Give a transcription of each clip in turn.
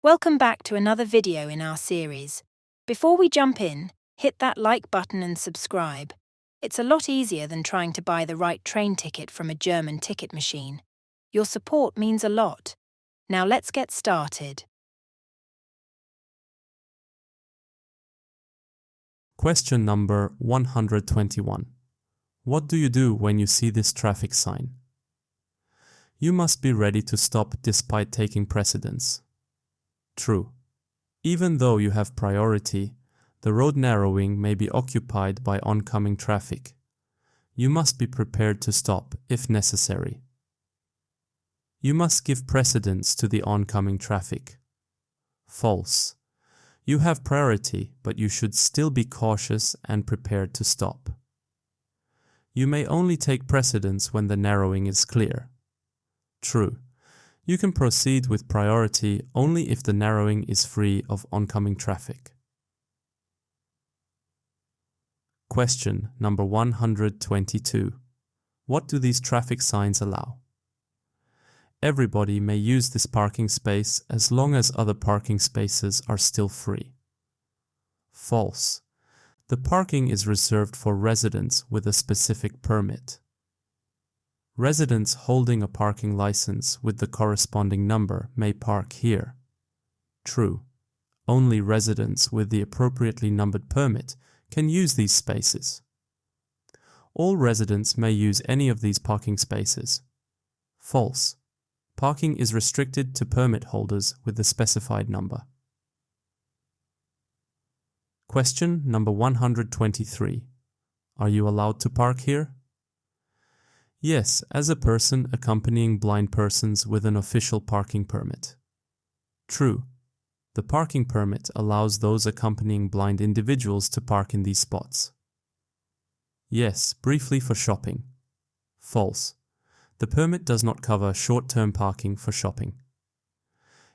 Welcome back to another video in our series. Before we jump in, hit that like button and subscribe. It's a lot easier than trying to buy the right train ticket from a German ticket machine. Your support means a lot. Now let's get started. Question number 121. What do you do when you see this traffic sign? You must be ready to stop despite taking precedence. True. Even though you have priority, the road narrowing may be occupied by oncoming traffic. You must be prepared to stop if necessary. You must give precedence to the oncoming traffic. False. You have priority, but you should still be cautious and prepared to stop. You may only take precedence when the narrowing is clear. True. You can proceed with priority only if the narrowing is free of oncoming traffic. Question number 122. What do these traffic signs allow? Everybody may use this parking space as long as other parking spaces are still free. False. The parking is reserved for residents with a specific permit. Residents holding a parking license with the corresponding number may park here. True. Only residents with the appropriately numbered permit can use these spaces. All residents may use any of these parking spaces. False. Parking is restricted to permit holders with the specified number. Question number 123. Are you allowed to park here? Yes, as a person accompanying blind persons with an official parking permit. True. The parking permit allows those accompanying blind individuals to park in these spots. Yes, briefly for shopping. False. The permit does not cover short-term parking for shopping.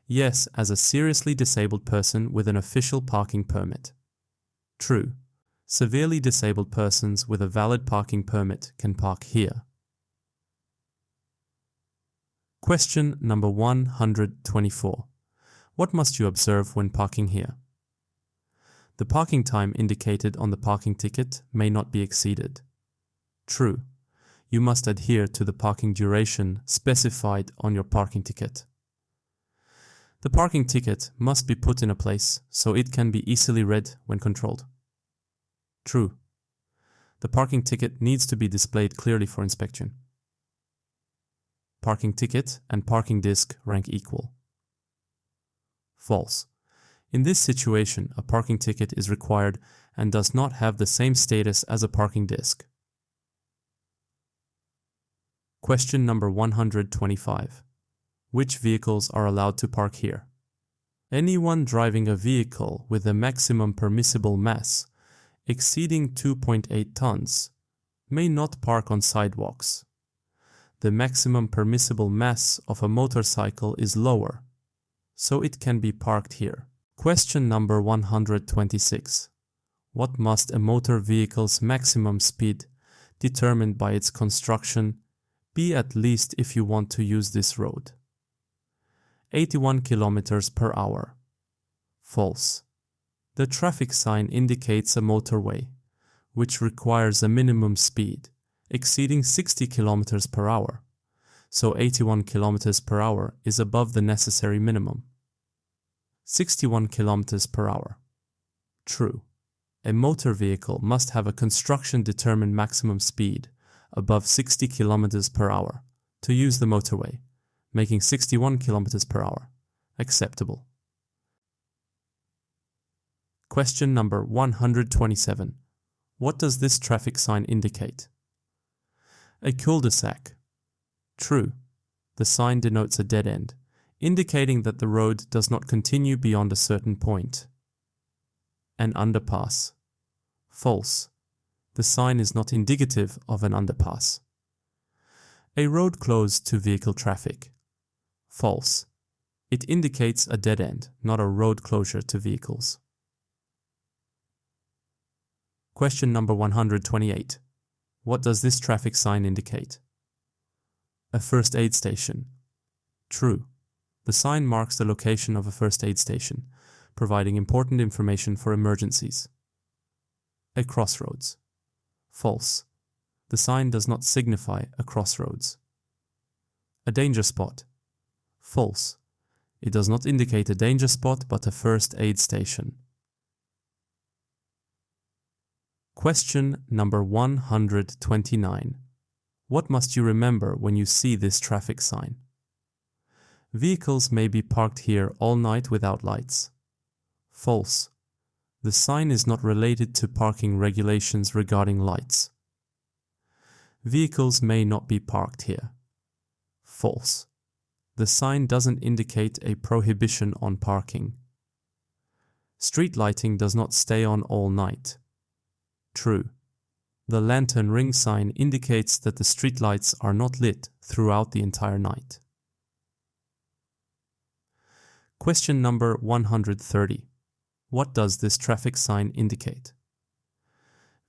Yes, as a seriously disabled person with an official parking permit. True. Severely disabled persons with a valid parking permit can park here. Question number 124. What must you observe when parking here? The parking time indicated on the parking ticket may not be exceeded. True. You must adhere to the parking duration specified on your parking ticket. The parking ticket must be put in a place so it can be easily read when controlled. True. The parking ticket needs to be displayed clearly for inspection. Parking ticket and parking disc rank equal. False. In this situation, a parking ticket is required and does not have the same status as a parking disc. Question number 125. Which vehicles are allowed to park here? Anyone driving a vehicle with a maximum permissible mass exceeding 2.8 tons may not park on sidewalks. The maximum permissible mass of a motorcycle is lower, so it can be parked here. Question number 126. What must a motor vehicle's maximum speed, determined by its construction, be at least if you want to use this road? 81 kilometers per hour. False. The traffic sign indicates a motorway, which requires a minimum speed exceeding 60 kilometers per hour, so 81 kilometers per hour is above the necessary minimum. 61 kilometers per hour. True. A motor vehicle must have a construction-determined maximum speed above 60 kilometers per hour to use the motorway, making 61 kilometers per hour acceptable. Question number 127. What does this traffic sign indicate? A cul-de-sac. True. The sign denotes a dead end, indicating that the road does not continue beyond a certain point. An underpass. False. The sign is not indicative of an underpass. A road closed to vehicle traffic. False. It indicates a dead end, not a road closure to vehicles. Question number 128. What does this traffic sign indicate? A first aid station. True. The sign marks the location of a first aid station, providing important information for emergencies. A crossroads. False. The sign does not signify a crossroads. A danger spot. False. It does not indicate a danger spot but a first aid station. Question number 129. What must you remember when you see this traffic sign? Vehicles may be parked here all night without lights. False. The sign is not related to parking regulations regarding lights. Vehicles may not be parked here. False. The sign doesn't indicate a prohibition on parking. Street lighting does not stay on all night. True. The lantern ring sign indicates that the street lights are not lit throughout the entire night. Question number 130. What does this traffic sign indicate?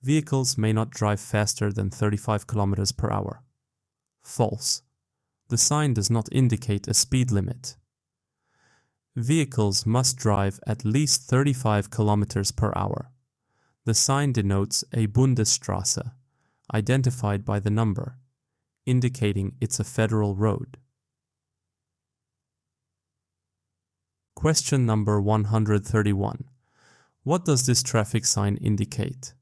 Vehicles may not drive faster than 35 km per hour. False. The sign does not indicate a speed limit. Vehicles must drive at least 35 km per hour. The sign denotes a Bundesstraße, identified by the number, indicating it's a federal road. Question number 131. What does this traffic sign indicate?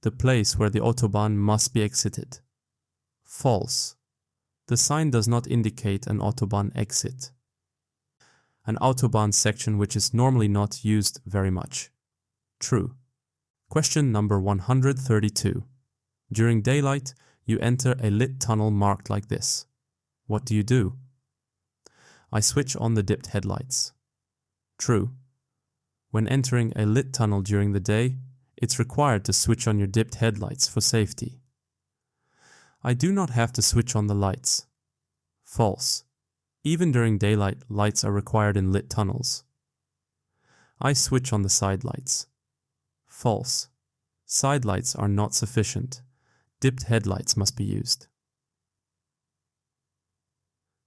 The place where the Autobahn must be exited. False. The sign does not indicate an Autobahn exit. An Autobahn section which is normally not used very much. True. Question number 132. During daylight, you enter a lit tunnel marked like this. What do you do? I switch on the dipped headlights. True. When entering a lit tunnel during the day, it's required to switch on your dipped headlights for safety. I do not have to switch on the lights. False. Even during daylight, lights are required in lit tunnels. I switch on the side lights. False. Side lights are not sufficient. Dipped headlights must be used.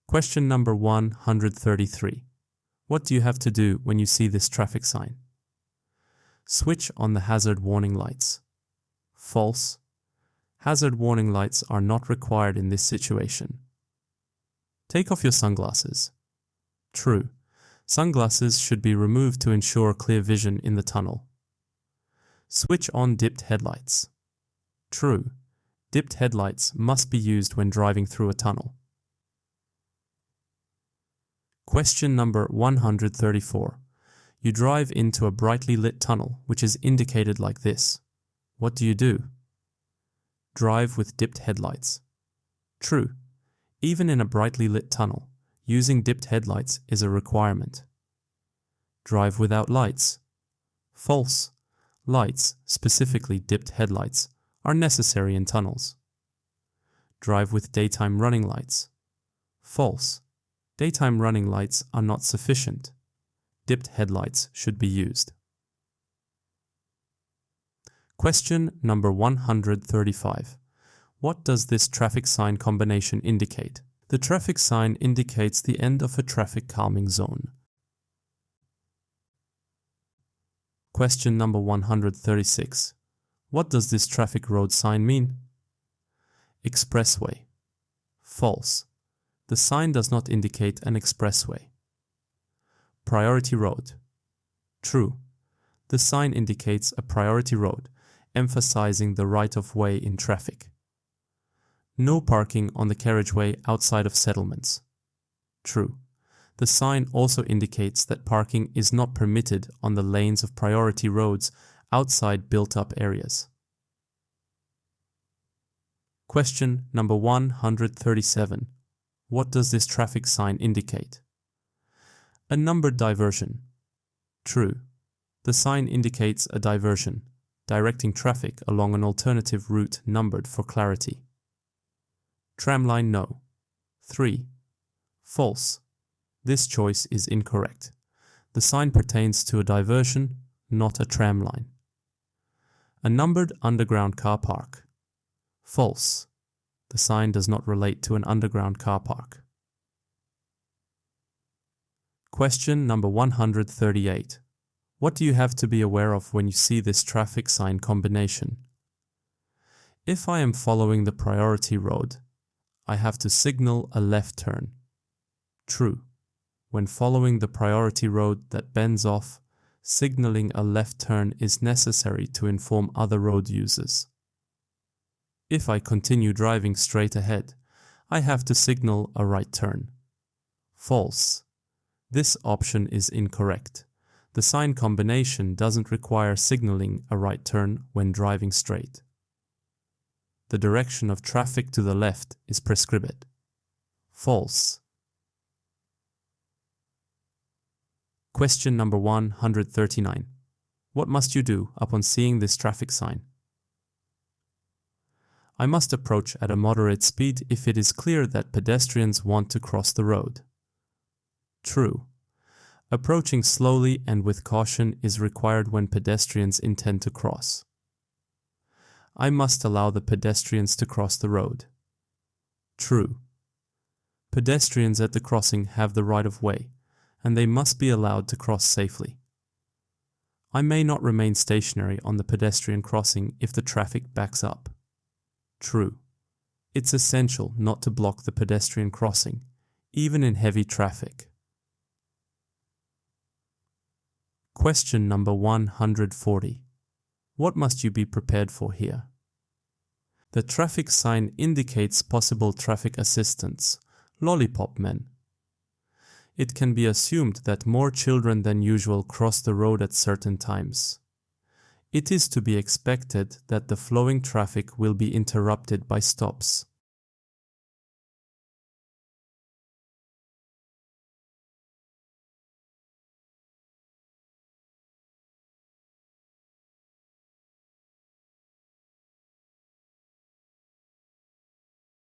Question number 133. What do you have to do when you see this traffic sign? Switch on the hazard warning lights. False. Hazard warning lights are not required in this situation. Take off your sunglasses. True. Sunglasses should be removed to ensure clear vision in the tunnel. Switch on dipped headlights. True. Dipped headlights must be used when driving through a tunnel. Question number 134. You drive into a brightly lit tunnel which is indicated like this. What do you do? Drive with dipped headlights. True. Even in a brightly lit tunnel, using dipped headlights is a requirement. Drive without lights. False. Lights, specifically dipped headlights, are necessary in tunnels. Drive with daytime running lights. False. Daytime running lights are not sufficient. Dipped headlights should be used. Question number 135. What does this traffic sign combination indicate? The traffic sign indicates the end of a traffic calming zone. Question number 136. What does this traffic road sign mean? Expressway. False. The sign does not indicate an expressway. Priority road. True. The sign indicates a priority road, emphasizing the right of way in traffic. No parking on the carriageway outside of settlements. True. The sign also indicates that parking is not permitted on the lanes of priority roads outside built-up areas. Question number 137. What does this traffic sign indicate? A numbered diversion. True. The sign indicates a diversion, directing traffic along an alternative route numbered for clarity. Tramline no. 3. False. This choice is incorrect. The sign pertains to a diversion, not a tramline. A numbered underground car park. False. The sign does not relate to an underground car park. Question number 138. What do you have to be aware of when you see this traffic sign combination? If I am following the priority road, I have to signal a left turn. True. When following the priority road that bends off, signaling a left turn is necessary to inform other road users. If I continue driving straight ahead, I have to signal a right turn. False. This option is incorrect. The sign combination doesn't require signaling a right turn when driving straight. The direction of traffic to the left is prescribed. False. Question number 139. What must you do upon seeing this traffic sign? I must approach at a moderate speed if it is clear that pedestrians want to cross the road. True. Approaching slowly and with caution is required when pedestrians intend to cross. I must allow the pedestrians to cross the road. True. Pedestrians at the crossing have the right of way, and they must be allowed to cross safely. I may not remain stationary on the pedestrian crossing if the traffic backs up. True. It's essential not to block the pedestrian crossing, even in heavy traffic. Question number 140. What must you be prepared for here? The traffic sign indicates possible traffic assistance, lollipop men. It can be assumed that more children than usual cross the road at certain times. It is to be expected that the flowing traffic will be interrupted by stops.